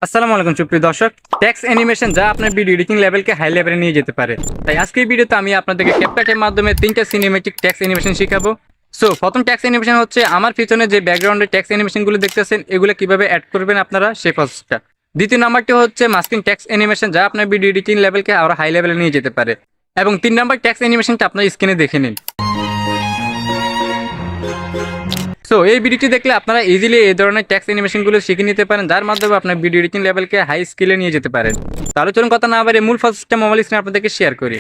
আসসালামু আলাইকুম সুপ্রিয় দর্শক। টেক্সট অ্যানিমেশন যা আপনার ভিডিও এডিটিং লেভেলকে হাই লেভেলে নিয়ে যেতে পারে। তাই আজকের ভিডিওতে আমি আপনাদেরকে ক্যাপকাটের মাধ্যমে 3টা সিনেমেটিক টেক্সট অ্যানিমেশন শেখাবো। সো প্রথম টেক্সট অ্যানিমেশন হচ্ছে আমার পিছনে যে ব্যাকগ্রাউন্ডে টেক্সট অ্যানিমেশনগুলো দেখতেছেন এগুলো কিভাবে অ্যাড করবেন আপনারা সেই প্রসেসটা। দ্বিতীয় নাম্বারটি হচ্ছে মাস্কিং টেক্সট অ্যানিমেশন যা আপনার ভিডিও এডিটিং লেভেলকে আরো হাই লেভেলে নিয়ে যেতে পারে। এবং 3 নাম্বার টেক্সট অ্যানিমেশনটা আপনার স্ক্রিনে দেখে নিন। সো এই ভিডিওটি দেখলে আপনারা ইজিলি এই ধরনের টেক্সট অ্যানিমেশনগুলো শিখে নিতে পারেন, যার মাধ্যমে আপনার ভিডিও এডিটিং লেভেলকে হাই স্কিলে নিয়ে যেতে পারেন। তাহলে চলুন কথা না বাড়িয়ে মূল প্রসেসটা মোবাইল স্ক্রিনে আপনাদেরকে শেয়ার করি।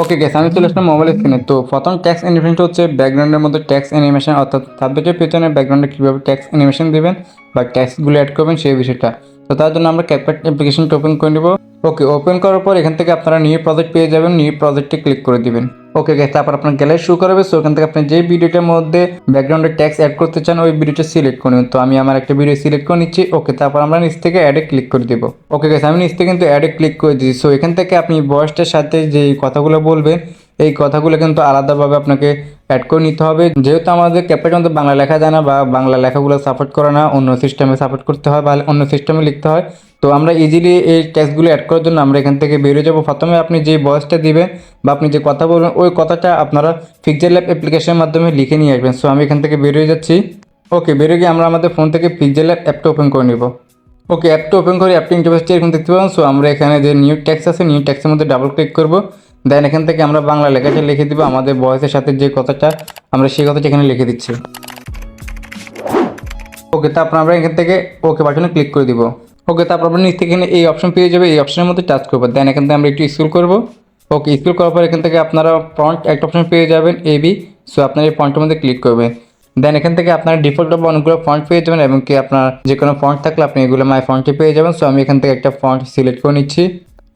ওকে গ্যাস, আমি চলে আসলাম মোবাইল স্ক্রিনে। তো প্রথম টেক্সট অ্যানিমেশনটা হচ্ছে ব্যাকগ্রাউন্ডের মধ্যে টেক্সট অ্যানিমেশন, অর্থাৎ সাবজেক্টের পেছনে ব্যাকগ্রাউন্ডে কীভাবে টেক্সট অ্যানিমেশন দেবেন বা টেক্সটগুলো অ্যাড করবেন সেই বিষয়টা। তো তার জন্য আমরা ক্যাপকাট অ্যাপ্লিকেশনটা ওপেন করে নেব। ওকে, ওপেন করার পর এখান থেকে আপনারা নিউ প্রজেক্ট পেয়ে যাবেন, নিউ প্রজেক্টে ক্লিক করে দিবেন। ওকে গ্যাস, তারপর আপনার গ্যালারি শো করবে। সো ওখান থেকে আপনি যে ভিডিওটার মধ্যে ব্যাকগ্রাউন্ডে টেক্সট অ্যাড করতে চান ওই ভিডিওটা সিলেক্ট করে নেবেন। তো আমি আমার একটা ভিডিও সিলেক্ট করে নিচ্ছি। ওকে, তারপর আমরা নিচ থেকে অ্যাডে ক্লিক করে দেবো। ওকে গ্যাস, আমি নিচ থেকে কিন্তু অ্যাডে ক্লিক করে দিচ্ছি। সো এখান থেকে আপনি ভয়েসটার সাথে যে কথাগুলো বলবেন এই কথাগুলো কিন্তু আলাদাভাবে আপনাকে অ্যাড করে নিতে হবে, যেহেতু আমাদের ক্যাপকাটের মধ্যে বাংলা লেখা যায় না বা বাংলা লেখাগুলো সাপোর্ট করে না, অন্য সিস্টেমে সাপোর্ট করতে হয় বা অন্য সিস্টেমে লিখতে হয়। তো আমরা ইজিলি এই টেক্সটগুলো অ্যাড করার জন্য আমরা এখান থেকে বেরিয়ে যাব। প্রথমে আপনি যে ভয়েসটা দিবেন বা আপনি যে কথা বলবেন ওই কথাটা আপনারা পিক্সেলল্যাব অ্যাপ্লিকেশনের মাধ্যমে লিখে নিয়ে আসবেন। সো আমি এখান থেকে বেরিয়ে যাচ্ছি। ওকে, বেরিয়ে গিয়ে আমরা আমাদের ফোন থেকে পিক্সেলল্যাব অ্যাপটা ওপেন করে নিব। ওকে, অ্যাপটা ওপেন করে অ্যাপটা ইন্টারফেসটা এরকম দেখতে পাবেন। সো আমরা এখানে যে নিউ টেক্সট আছে নিউ টেক্সটের মধ্যে ডাবল ক্লিক করব। দেন এখান থেকে আমরা বাংলা লেখাটা লিখে দিব, আমাদের ভয়েসের সাথে যে কথাটা আমরা সেই কথাটা এখানে লিখে দিচ্ছি। ওকে, তারপর আমরা এখান থেকে ওকে বাটনে ক্লিক করে দিব। ওকে, তারপর আমরা নিচ থেকে এখানে এই অপশন পেয়ে যাবে, এই অপশনের মধ্যে টাচ করবো। দেন এখান থেকে আমরা একটু স্ক্রল করব। ওকে, স্ক্রল করার পর এখান থেকে আপনারা ফন্ট একটা অপশন পেয়ে যাবেন এবি। সো আপনার এই ফন্টের মধ্যে ক্লিক করবেন। দেন এখান থেকে আপনার ডিফল্ট অনেকগুলো ফন্ট পেয়ে যাবেন এবং কি আপনার যে কোনো ফন্ট থাকলে আপনি এগুলো মাই ফন্টে পেয়ে যাবেন। সো আমি এখান থেকে একটা ফন্ট সিলেক্ট করে নিচ্ছি।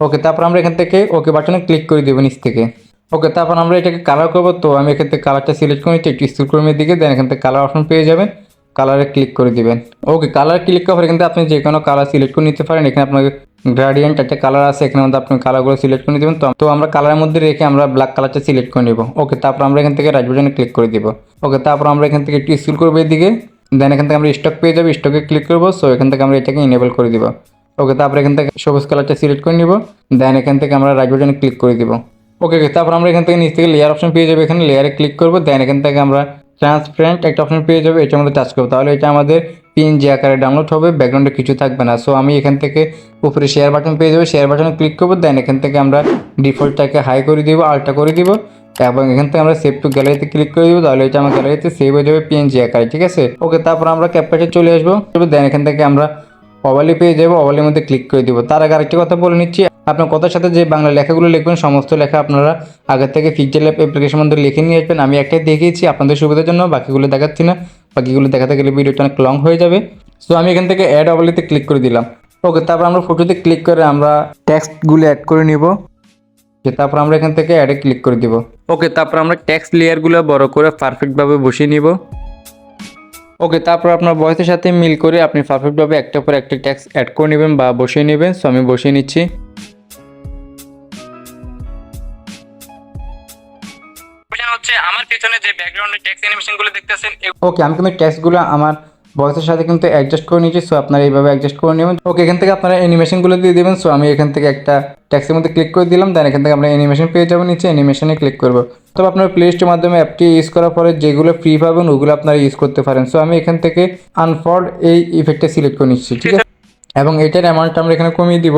ওকে, তারপর আমরা এখান থেকে ওকে বাটনে ক্লিক করে দেবো নিচ থেকে। ওকে, তারপর আমরা এটাকে কালার করবো। তো আমি এখান থেকে কালারটা সিলেক্ট করে নিচ্ছি, একটু স্ক্রল করে দিকে। দেন এখান থেকে কালার অপশন পেয়ে যাবেন, কালারে ক্লিক করে দিবেন। ওকে, কালার ক্লিক করার পর কিন্তু আপনি যে কোনো কালার সিলেক্ট করে নিতে পারেন। এখানে আপনার গ্রেডিয়েন্ট একটা কালার আছে, এখানে মধ্যে আপনি কালারগুলো সিলেক্ট করে দেবেন। তো আমরা কালারের মধ্যে রেখে আমরা ব্ল্যাক কালারটা সিলেক্ট করে নেব। ওকে, তারপর আমরা এখান থেকে রাইট বাটনে ক্লিক করে দিব। ওকে, তারপর আমরা এখান থেকে একটু স্ক্রল করবো এদিকে। দেন এখান থেকে আমরা স্টক পেয়ে যাবো, স্টকে ক্লিক করবো। সো এখান থেকে আমরা এটাকে ইনেবল করে দিব। ওকে, তারপর এখান থেকে সবুজ কালারটা সিলেক্ট করে নিব। দেন এখান থেকে আমরা রাইট বাটনে ক্লিক করে দিব। ওকে, তারপর আমরা এখান থেকে নিচ থেকে লেয়ার অপশন পেয়ে যাবো, এখানে লেয়ারে ক্লিক করবো। দেন এখান থেকে আমরা ট্রান্সপারেন্ট একটা অপশন পেয়ে যাবে, এটার মধ্যে টাচ করবো। তাহলে এটা আমাদের পিএনজি আকারে ডাউনলোড হবে, ব্যাকগ্রাউন্ডে কিছু থাকবে না। সো আমি এখান থেকে উপরে শেয়ার বাটন পেয়ে যাবো, শেয়ার বাটনে ক্লিক করবো। দেন এখান থেকে আমরা ডিফল্টটাকে হাই করে দিব, আলটা করে দিব এবং এখান থেকে আমরা সেভ টু গ্যালারিতে ক্লিক করে দিব। তাহলে এটা আমার গ্যালারিতে সেভ হয়ে যাবে পিএনজি আকারে, ঠিক আছে। ওকে, তারপর আমরা ক্যাপকাটে চলে আসবো। দেন এখান থেকে আমরা ওভারলে পেয়ে যাবো, ওভারলের মধ্যে ক্লিক করে দিব। তার আগে আরেকটি কথা বলে নিচ্ছি, আপনার কথার সাথে যে বাংলা লেখাগুলো লিখবেন সমস্ত লেখা আপনারা আগের থেকে পিক্সেলল্যাব অ্যাপ্লিকেশন মধ্যে লিখে নিয়ে আসবেন। আমি একটাই দেখিয়েছি আপনাদের সুবিধার জন্য, বাকিগুলো দেখাচ্ছি না, বাকিগুলো দেখাতে গেলে ভিডিওটা অনেক লং হয়ে যাবে। সো আমি এখান থেকে অ্যাড ওভারলেতে ক্লিক করে দিলাম। ওকে, তারপর আমরা ফটোতে ক্লিক করে আমরা টেক্সটগুলো অ্যাড করে নিব। তারপর আমরা এখান থেকে অ্যাডে ক্লিক করে দিব। ওকে, তারপর আমরা টেক্সট লেয়ারগুলো বড় করে পারফেক্টভাবে বসিয়ে নিব। ওকে, তারপর আপনার ভয়েসের সাথে মিল করে আপনি পারফেক্টভাবে একটার পর একটা টেক্সট অ্যাড করে নেবেন বা বসিয়ে নেবেন। সো আমি বসিয়ে নিচ্ছি। হচ্ছে আমার পিছনে যে ব্যাকগ্রাউন্ডে টেক্সট অ্যানিমেশনগুলো দেখতেছেন। ওকে, আমি কিন্তু টেক্সটগুলো আমার ভয়েসের সাথে কিন্তু অ্যাডজাস্ট করে নিয়েছি। সো আপনারা এইভাবে অ্যাডজাস্ট করে নেবেন। ওকে, এখান থেকে আপনারা অ্যানিমেশনগুলো দিয়ে দেবেন। সো আমি এখান থেকে একটা টেক্সটের মধ্যে ক্লিক করে দিলাম। দেন এখান থেকে আমরা অ্যানিমেশন পেয়ে যাবো, নিচে অ্যানিমেশনে ক্লিক করবো। তবে আপনার প্লে স্টোরের মাধ্যমে অ্যাপটি ইউজ করার পরে যেগুলো ফ্রি পাবেন ওগুলো আপনারা ইউজ করতে পারেন। সো আমি এখান থেকে আনফোল্ড এই ইফেক্টটা সিলেক্ট করে নিচ্ছি, ঠিক আছে। এবং এটার অ্যামাউন্টটা আমরা এখানে কমিয়ে দিব।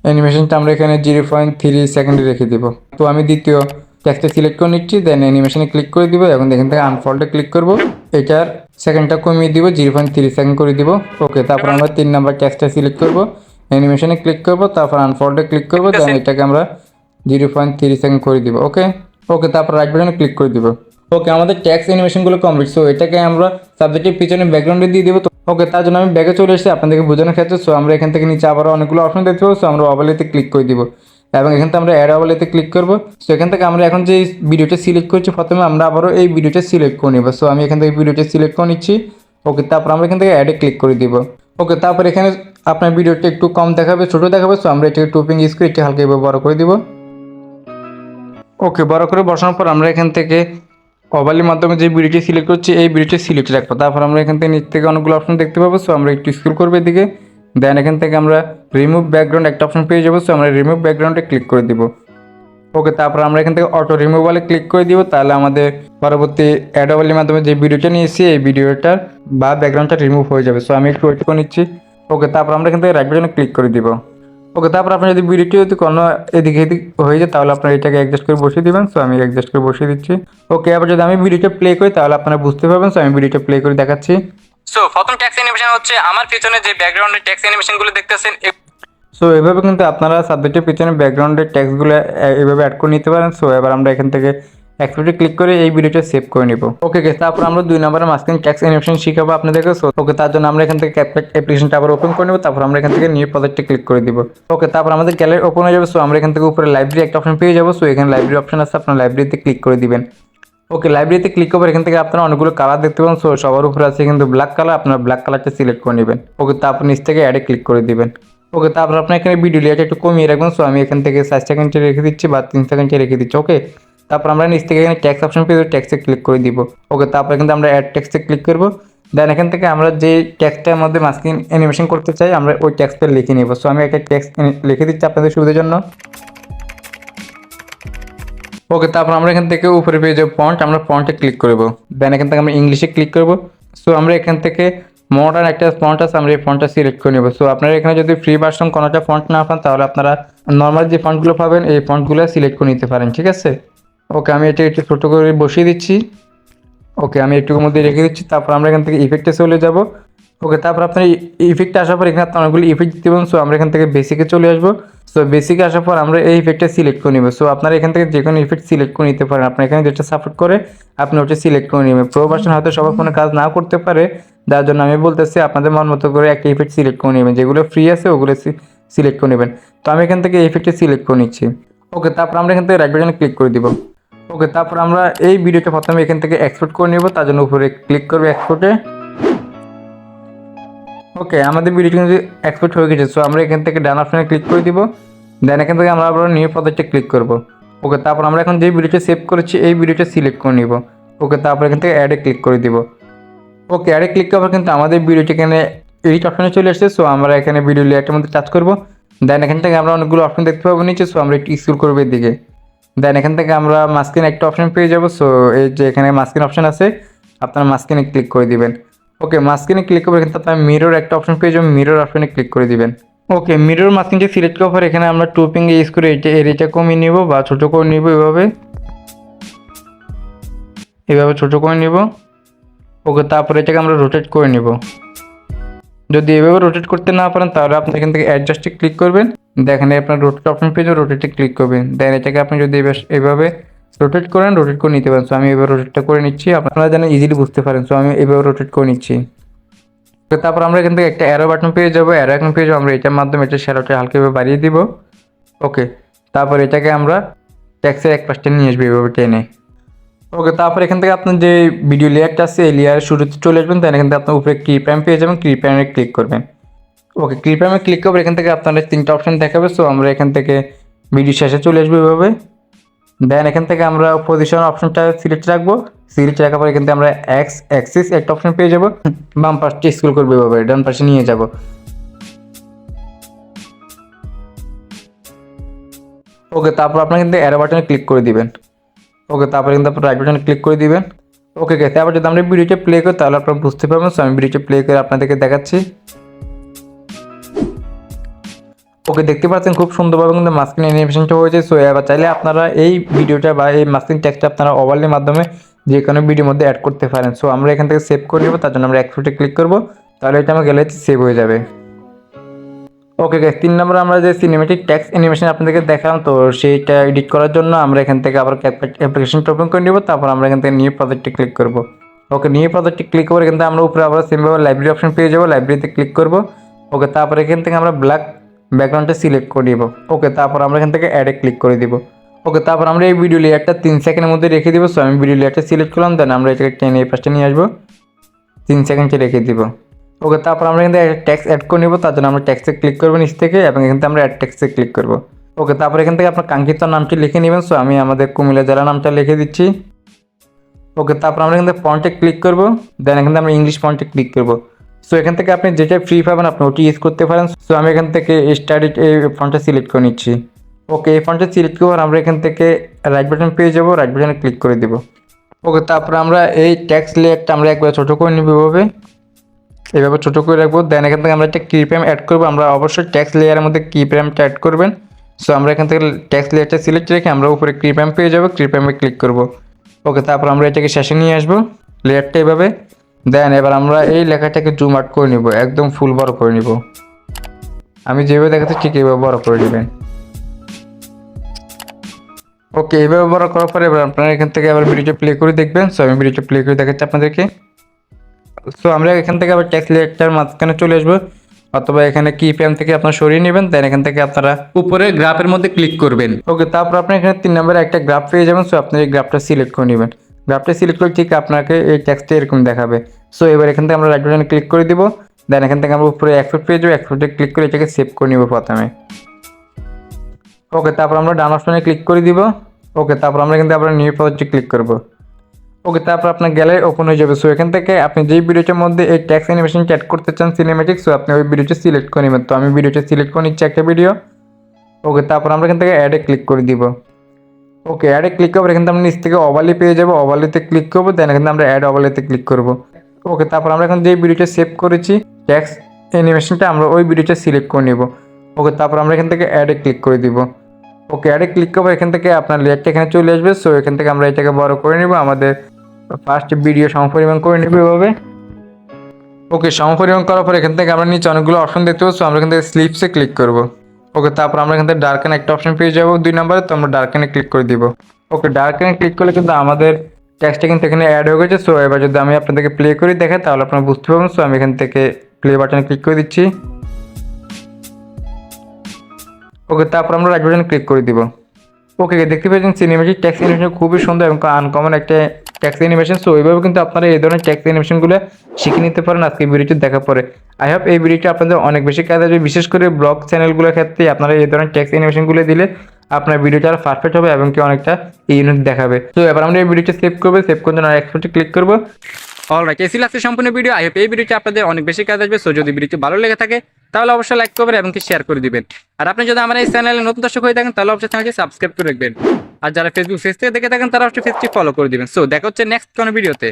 অ্যানিমেশনটা আমরা এখানে 0.3 সেকেন্ডে রেখে দিব। তো আমি দ্বিতীয় টেক্সটে সিলেক্ট করে নিচ্ছি। দেন অ্যানিমেশনে ক্লিক করে দিব। এখন এখান থেকে আনফোল্ডে ক্লিক করব, এটার সেকেন্ডটা কমিয়ে দিব, 0.3 সেকেন্ড করে দিব। ওকে, তারপর আমরা 3 নাম্বার টেক্সটটা সিলেক্ট করব, অ্যানিমেশনে ক্লিক করব, তারপর আনফোল্ডে ক্লিক করব। দেন এটাকে আমরা 0.3 সেকেন্ড করে দিব। ওকে ওকে, তারপর রাইট বাটনে ক্লিক করে দিব। ওকে, আমাদের টেক্সট অ্যানিমেশনগুলো কমপ্লিট। সো এটাকে আমরা সাবজেক্টের পিছনে ব্যাকগ্রাউন্ডে দিয়ে দেবো। তো ওকে, তার জন্য আমি ব্যাগে চলে এসেছি আপনাদেরকে বোঝানোর ক্ষেত্রে। সো আমরা এখান থেকে নিচে আবারও অনেকগুলো অপশন দেখতে পাবো। সো আমরা ওভারলেতে ক্লিক করে দিব এবং এখান থেকে আমরা অ্যাড ওভারলেতে ক্লিক করবো। সো এখান থেকে আমরা এখন যে ভিডিওটা সিলেক্ট করছি প্রথমে আমরা আবারও এই ভিডিওটা সিলেক্ট করে নেবো। সো আমি এখান থেকে ভিডিওটা সিলেক্ট করে নিচ্ছি। ওকে, তারপর আমরা এখান থেকে অ্যাডে ক্লিক করে দিব। ওকে, তারপর এখানে আপনার ভিডিওটা একটু কম দেখাবে, ছোটো দেখাবে। সো আমরা এটাকে টুপিং স্ক্রিন একটু হালকা এভাবে বড় করে দিব। ওকে, বড় করে বসানোর পর আমরা এখান থেকে ওভারলের মাধ্যমে যে ভিডিওটি সিলেক্ট করছি এই ভিডিওটি সিলেক্ট রাখবো। তারপর আমরা এখান থেকে নিচ থেকে অনেকগুলো অপশন দেখতে পাবো। সো আমরা একটু স্ক্রল করবো এদিকে। দেন এখান থেকে আমরা রিমুভ ব্যাকগ্রাউন্ড একটা অপশন পেয়ে যাবো, সো আমরা রিমুভ ব্যাকগ্রাউন্ডে ক্লিক করে দিব। ওকে, তারপর আমরা এখান থেকে অটো রিমুভালে ক্লিক করে দিব, তাহলে আমাদের পরবর্তী অ্যাডোবের মাধ্যমে যে ভিডিওটা নিয়েছি এই ভিডিওটার বা ব্যাকগ্রাউন্ডটা রিমুভ হয়ে যাবে। সো আমি একটু ওয়েট করে নিচ্ছি। ওকে, তারপর আমরা এখান থেকে রাইট বাটনে ক্লিক করে দিব। ওকে, তারপর আপনি যদি ভিডিওটি যদি কোনো এদিকে এদিক হয়ে যায় তাহলে আপনার এটাকে অ্যাডজাস্ট করে বসিয়ে দিবেন। সো আমি অ্যাডজাস্ট করে বসিয়ে দিচ্ছি। ওকে, আবার যদি আমি ভিডিওটা প্লে করি তাহলে আপনারা বুঝতে পারবেন। সো আমি ভিডিওটা প্লে করে দেখাচ্ছি। সো প্রথম টেক্সট অ্যানিমেশন হচ্ছে আমার পিছনে যে ব্যাকগ্রাউন্ডের টেক্সট অ্যানিমেশনগুলো দেখতেছেন। সো এভাবে কিন্তু আপনারা সাবজেক্টের পিছনে ব্যাকগ্রাউন্ডের টেক্সটগুলো এভাবে অ্যাড করে নিতে পারেন। সো এবার আমরা এখান থেকে এক্সপোর্টে ক্লিক করে এই ভিডিওটা সেভ করে নিব। ওকে, তারপর আমরা 2 নম্বরের মাঝখানে টেক্সট অ্যানিমেশন শিখাবো আপনাদেরকে। সো ওকে, তার জন্য আমরা এখান থেকে ক্যাপকাট অ্যাপ্লিকেশনটা আবার ওপেন করে নেব। তারপর আমরা এখান থেকে নিউ প্রজেক্টে ক্লিক করে দিব। ওকে, তারপর আমাদের গ্যালারি ওপেন হয়ে যাবে। সো আমরা এখান থেকে উপরে লাইব্রেরি একটা অপশন পেয়ে যাবো। সো এখানে লাইব্রেরি অপশন আছে, আপনার লাইব্রেরিতে ক্লিক করে দিবেন। ওকে, লাইব্রেরিতে ক্লিক করবার এখান থেকে আপনারা অনেকগুলো কালার দেখতে পাবেন। সো সবার উপরে আছে কিন্তু ব্ল্যাক কালার, আপনার ব্ল্যাক কালারটা সিলেক্ট করে নেবেন। ওকে, তারপর নিচ থেকে অ্যাডে ক্লিক করে দিবেন। ওকে, তারপর আপনার এখানে ভিডিও লেয়ারটা একটু কমিয়ে রাখবেন। সো আমি এখান থেকে 4 সেকেন্ডে রেখে দিচ্ছি বা 3 সেকেন্ডে রেখে দিচ্ছি। ওকে, তারপর আমরা নিচ থেকে এখানে ট্যাক্স অপশন পেয়ে ট্যাক্সে ক্লিক করে দিব। ওকে, তারপর কিন্তু আমরা অ্যাড ট্যাক্সে ক্লিক করবো। দেন এখান থেকে আমরা যে ট্যাক্সটার মধ্যে মাস্কিং অ্যানিমেশন করতে চাই আমরা ওই ট্যাক্সটা লিখে নেব। সো আমি একটা ট্যাক্স লিখে দিচ্ছি আপনাদের সুবিধার জন্য। ওকে, তারপর আমরা এখান থেকে উপরে পেয়ে যাবো ফন্ট, আমরা ফন্টে ক্লিক করব। দেন এখান থেকে আমরা ইংলিশে ক্লিক করব। সো আমরা এখান থেকে মডার্ন একটা ফন্ট আছে, আমরা এই ফন্টটা সিলেক্ট করে নেব। সো আপনারা এখানে যদি ফ্রি ভার্সন কোনোটা ফন্ট না পান তাহলে আপনারা নর্মাল যে ফন্টগুলো পাবেন এই ফন্টগুলো সিলেক্ট করে নিতে পারেন, ঠিক আছে। ওকে, আমি এটা একটু ছোটো করে বসিয়ে দিচ্ছি। ওকে, আমি একটুর মধ্যে রেখে দিচ্ছি। তারপর আমরা এখান থেকে ইফেক্টে চলে যাব। ওকে, তারপর আপনার ইফেক্টে আসার পর এখানে আপনার অনেকগুলো ইফেক্ট দিতে পারেন। সো আমরা এখান থেকে বেসিকে চলে আসবো। সো বেসিকে আসার পর আমরা এই ইফেক্টটা সিলেক্ট করে নেব। সো আপনারা এখান থেকে যে কোনো ইফেক্ট সিলেক্ট করে নিতে পারেন, আপনার এখানে যেটা সাপোর্ট করে আপনি ওটা সিলেক্ট করে নেবেন। প্রো ভার্সন হয়তো সবার ফোনে কাজ নাও করতে পারে, যার জন্য আমি বলতেছি আপনাদের মন মতো করে একটা ইফেক্ট সিলেক্ট করে নেবেন, যেগুলো ফ্রি আছে ওগুলো সিলেক্ট করে নেবেন। তো আমি এখান থেকে এই ইফেক্টটা সিলেক্ট করে নিচ্ছি। ওকে, তারপর আমরা এখান থেকে রাইট বাটনে ক্লিক করে দিব। ওকে, তারপর আমরা এই ভিডিওটা প্রথমে এখান থেকে এক্সপোর্ট করে নেব, তার জন্য উপরে ক্লিক করবো এক্সপোর্টে। ওকে, আমাদের ভিডিওটি কিন্তু এক্সপোর্ট হয়ে গেছে। সো আমরা এখান থেকে ডান অপশনে ক্লিক করে দিব। দেন এখান থেকে আমরা আবার নিউ প্রজেক্টে ক্লিক করব। ওকে, তারপর আমরা এখন যে ভিডিওটা সেভ করেছি এই ভিডিওটা সিলেক্ট করে নিব। ওকে, তারপর এখান থেকে অ্যাডে ক্লিক করে দিব। ওকে, অ্যাডে ক্লিক করার কিন্তু আমাদের ভিডিওটি এখানে এইট অপশনে চলে আসছে। সো আমরা এখানে ভিডিও লেয়ারটার মধ্যে টাচ করব। দেন এখান থেকে আমরা অনেকগুলো অপশন দেখতে পাবো নিচে। সো আমরা একটু স্ক্রল করবো এদিকে। দেন এখান থেকে আমরা মাস্কিন একটা অপশন পেয়ে যাব। সো এই যে এখানে মাস্কিন অপশন আছে, আপনারা মাস্কিনে ক্লিক করে দিবেন। ওকে, মাস্কিনে ক্লিক করবে কিন্তু আপনার মিরর একটা অপশন পেয়ে যাবেন, মিরর অপশনে ক্লিক করে দিবেন। ওকে, মিরর মাস্কিনটা সিলেক্ট করার পর এখানে আমরা টুপিং ইউজ করে এরিয়াটা কমিয়ে নিব বা ছোটো করে নিব, এভাবে ছোটো করে নিব। ওকে, তারপরে এটাকে আমরা রোটেট করে নিব। যদি এভাবে রোটেট করতে না পারেন তাহলে আপনি এখান থেকে অ্যাডজাস্টে ক্লিক করবেন। দেখেন আপনার রোটেট অপশন পেয়ে যাবে, রোটেটে ক্লিক করবেন। দেন এটাকে আপনি যদি এভাবে রোটেট করেন রোটেট করে নিতে পারেন। সো আমি এভাবে রোটেটটা করে নিচ্ছি, আপনারা যেন ইজিলি বুঝতে পারেন। সো আমি এভাবে রোটেট করে নিচ্ছি। তারপর আমরা এখান থেকে একটা অ্যারো বাটন পেয়ে যাবো, অ্যারো এখন পেয়ে যাবো। আমরা এটার মাধ্যমে এটা শ্যাডোটা হালকাভাবে বাড়িয়ে দিব। ওকে, তারপর এটাকে আমরা ট্যাক্সের এক পাশটা নিয়ে আসবো এভাবে টেনে। ওকে, তারপর এখান থেকে আপনার যে ভিডিও লেয়ারটা আছে এই লেয়ারের শুরুতে চলে আসবেন। তাই এখান থেকে আপনার উপরে ক্লিপ পেয়ে যাবেন, ক্লিপ ক্লিক করবেন। ওকে, ক্লিপ ক্লিক করবেন, এখান থেকে আপনাদের 3টা অপশন দেখাবে। সো আমরা এখান থেকে ভিডিও শেষে চলে আসবো এভাবে। দেন এখান থেকে আমরা পজিশন অপশনটা সিলেক্ট রাখবো। সিলেক্ট রাখার পর এখান থেকে আমরা অ্যাক্সিস একটা অপশন পেয়ে যাবো, বাম পাশটা স্ক্রল করবো এভাবে ডান পাশে নিয়ে যাব। ওকে, তারপর আপনার কিন্তু অ্যারো বাটনে ক্লিক করে দিবেন। ওকে, তারপর কিন্তু আপনার রাইট বাটনে ক্লিক করে দিবেন। ওকে, তারপর যদি আমরা ভিডিওটা প্লে করি তাহলে আপনারা বুঝতে পারবেন। সো আমি ভিডিওটা প্লে করে আপনাদেরকে দেখাচ্ছি। ওকে, দেখতে পাচ্ছেন খুব সুন্দরভাবে কিন্তু মাস্কিং অ্যানিমেশনটা হয়েছে। সো এবার চাইলে আপনারা এই ভিডিওটা বা এই মাস্কিং টেক্সটটা আপনারা ওভারলের মাধ্যমে যে কোনো ভিডিওর মধ্যে অ্যাড করতে পারেন। সো আমরা এখান থেকে সেভ করে নেব, তার জন্য আমরা এক্সপোর্টে ক্লিক করব, তাহলে এটা আমার গ্যালারিতে সেভ হয়ে যাবে। ওকে, 3 নম্বরে আমরা যে সিনেমেটিক টেক্সট অ্যানিমেশন আপনাদেরকে দেখালাম, তো সেইটা এডিট করার জন্য আমরা এখান থেকে আবার ক্যাপকাট অ্যাপ্লিকেশনটা ওপেন করে নেব। তারপর আমরা এখান থেকে নিউ প্রজেক্টে ক্লিক করব। ওকে, নিউ প্রজেক্টে ক্লিক করে কিন্তু আমরা উপরে আবার সেমভাবে লাইব্রেরি অপশন পেয়ে যাবো, লাইব্রেরিতে ক্লিক করব। ওকে, তারপর এখান থেকে আমরা ব্ল্যাক ব্যাকগ্রাউন্ডটা সিলেক্ট করে দিব। ওকে, তারপর আমরা এখান থেকে অ্যাডে ক্লিক করে দিব। ওকে, তারপর আমরা এই ভিডিও লেয়ারটা 3 সেকেন্ডের মধ্যে রেখে দিব। সো আমি ভিডিও লেয়ারটা সিলেক্ট করলাম, দেন আমরা এটাকে টেনে এই পাশটা নিয়ে আসবো, 3 সেকেন্ডে রেখে দিব। ওকে, তারপর আমরা কিন্তু একটা ট্যাক্স অ্যাড করে নেব, তার জন্য আমরা ট্যাক্সে ক্লিক করবো নিচ থেকে এবং এখান থেকে আমরা অ্যাড ট্যাক্সে ক্লিক করবো। ওকে, তারপর এখান থেকে আপনার কাঙ্ক্ষিত নামটি লিখে নেবেন। সো আমি আমাদের কুমিল্লা জেলা নামটা লিখে দিচ্ছি। ওকে, তারপর আমরা এখান থেকে ফন্টে ক্লিক করবো, দেন এখান থেকে আমরা ইংলিশ ফন্টে ক্লিক করবো। সো এখান থেকে আপনি যেটা ফ্রি পাবেন আপনি ওটি ইউজ করতে পারেন। সো আমি এখান থেকে স্টাডি এই ফন্টটা সিলেক্ট করে নিচ্ছি। ওকে, এই ফন্টটা সিলেক্ট করার আমরা এখান থেকে রাইট বাটন পেয়ে যাবো, রাইট বাটনে ক্লিক করে দিব। ওকে, তারপরে আমরা এই টেক্সট লেয়ারটা আমরা একবার ছোটো করে নিব এভাবে ছোটো করে রাখবো। দেন এখান থেকে আমরা একটা কি ফ্রেম অ্যাড করবো। আমরা অবশ্যই টেক্সট লেয়ারের মধ্যে কি ফ্রেমটা অ্যাড করবেন। সো আমরা এখান থেকে টেক্সট লেয়ারটা সিলেক্ট রেখে আমরা উপরে কি ফ্রেম পেয়ে যাবো, কি ফ্রেমে ক্লিক করবো। ওকে, তারপর আমরা এটাকে শেষে নিয়ে আসবো লেয়ারটা এভাবে। দেন এবার আমরা এই লেখাটাকে জুম আউট করে নিব, একদম ফুল বড় করে নিব। আমি যেভাবে দেখাচ্ছি ঠিক এইভাবে বড় করে নেবেন। ওকে, এইভাবে বড় করার পরে এবার আপনারা এখান থেকে আবার ভিডিওটা প্লে করে দেখবেন। সো আমি ভিডিওটা প্লে করে দেখাচ্ছি আপনাদেরকে। সো আমরা এখান থেকে আবার টেক্সট লেয়ারটার মাঝখানে চলে আসবো, অথবা এখানে কি ফ্রেম থেকে আপনারা সরিয়ে নেবেন। দেন এখান থেকে আপনারা উপরে গ্রাফের মধ্যে ক্লিক করবেন। ওকে, তারপর আপনি এখানে 3 নম্বরে একটা গ্রাফ পেয়ে যাবেন। সো আপনি এই গ্রাফটা সিলেক্ট করে নেবেন। গ্রাফটা সিলেক্ট করে ঠিক আপনাকে এই টেক্সটটা এরকম দেখাবে। সো এবার এখান থেকে আমরা রাইট বাটনে ক্লিক করে দিব। দেন এখান থেকে আমরা উপরে এক্সপোর্ট পেয়ে যাবো, এক্সপোর্টে ক্লিক করে এটাকে সেভ করে নিব প্রথমে। ওকে, তারপর আমরা ডান অপশনে ক্লিক করে দিব। ওকে, তারপর আমরা কিন্তু আবার নিউ প্রজেক্টে ক্লিক করব। ওকে, তারপর আপনার গ্যালারি ওপেন হয়ে যাবে। সো এখান থেকে আপনি যেই ভিডিওটার মধ্যে এই ট্যাক্স অ্যানিমেশন অ্যাড করতে চান সিনেমেটিক, সো আপনি ওই ভিডিওটা সিলেক্ট করে নেবেন। তো আমি ভিডিওটা সিলেক্ট করে নিচ্ছি একটা ভিডিও। ওকে, তারপর আমরা এখান থেকে অ্যাডে ক্লিক করে দিব। ওকে, অ্যাডে ক্লিক করবো, এখান থেকে আমরা নিচ থেকে ওভারলি পেয়ে যাবো, ওভারলিতে ক্লিক করবো। দেন এখান থেকে আমরা অ্যাড ওভারলিতে ক্লিক করবো। ওকে, তারপর আমরা এখন যেই ভিডিওটা সেভ করেছি ট্যাক্স অ্যানিমেশনটা, আমরা ওই ভিডিওটা সিলেক্ট করে নিব। ওকে, তারপর আমরা এখান থেকে অ্যাডে ক্লিক করে দিব। ওকে, অ্যাডে ক্লিক করবো, এখান থেকে আপনার লেয়ারটা এখানে চলে আসবে। সো এখান থেকে আমরা এটাকে বড় করে নিব, আমাদের ফার্স্ট ভিডিও সমপরিমাণ করে নেব এভাবে। ওকে, সমপরিমাণ করার পর এখান থেকে আমরা নিচে অনেকগুলো অপশন দেখতে পাবো। সো আমরা এখান থেকে স্লিপসে ক্লিক করব। ওকে, তারপর আমরা এখান থেকে ডার্কেন একটা অপশন পেয়ে যাবো 2 নম্বরে। তো আমরা ডার্কেনে ক্লিক করে দিব। ওকে, ডার্কেনে ক্লিক করলে কিন্তু আমাদের টেক্সটটা কিন্তু এখানে অ্যাড হয়ে গেছে। সো এবার যদি আমি আপনাদেরকে প্লে করে দেখাই তাহলে আপনারা বুঝতে পারবেন। সো আমি এখান থেকে প্লে বাটনে ক্লিক করে দিচ্ছি। ওকে, তারপর আমরা রাইট বাটনে ক্লিক করে দিব। ওকে, দেখতে পাচ্ছেন সিনেমেটিক টেক্সট অ্যানিমেশন খুবই সুন্দর এবং আনকমন একটা টেক্সট অ্যানিমেশন। সো ওইভাবে কিন্তু আপনারা এই ধরনের টেক্সট অ্যানিমেশনগুলো শিখে নিতে পারেন আজকে ভিডিওটি দেখার পরে। আই হোপ এই ভিডিওটি আপনাদের অনেক বেশি কাজে আসবে, বিশেষ করে ব্লগ চ্যানেলগুলোর ক্ষেত্রে আপনারা এই ধরনের টেক্সট অ্যানিমেশনগুলো দিলে আপনার ভিডিওটা আরও পারফেক্ট হবে এবং কি অনেকটা ইউনিক দেখাবে। তো এবার আমরা এই ভিডিওটি সেভ করবো, সেভ করে জন্য এক্সপোর্টে ক্লিক করবো। অলরাইট, এই ছিল আজকে সম্পূর্ণ ভিডিও। আই হোপ এই ভিডিওটি আপনাদের অনেক বেশি কাজ আসবে। সো যদি ভিডিওটি ভালো লেগে থাকে তাহলে অবশ্যই লাইক করবেন এবং কি শেয়ার করে দিবেন। আর আপনি যদি আমার এই চ্যানেলে নতুন দর্শক হয়ে থাকেন তাহলে অবশ্যই চ্যানেলটি সাবস্ক্রাইব করে রাখবেন। আর যারা ফেসবুক পেজ থেকে দেখে থাকেন তারা অবশ্যই পেজটি ফলো করে দিবেন। সো দেখা হচ্ছে নেক্সট কোনো ভিডিওতে।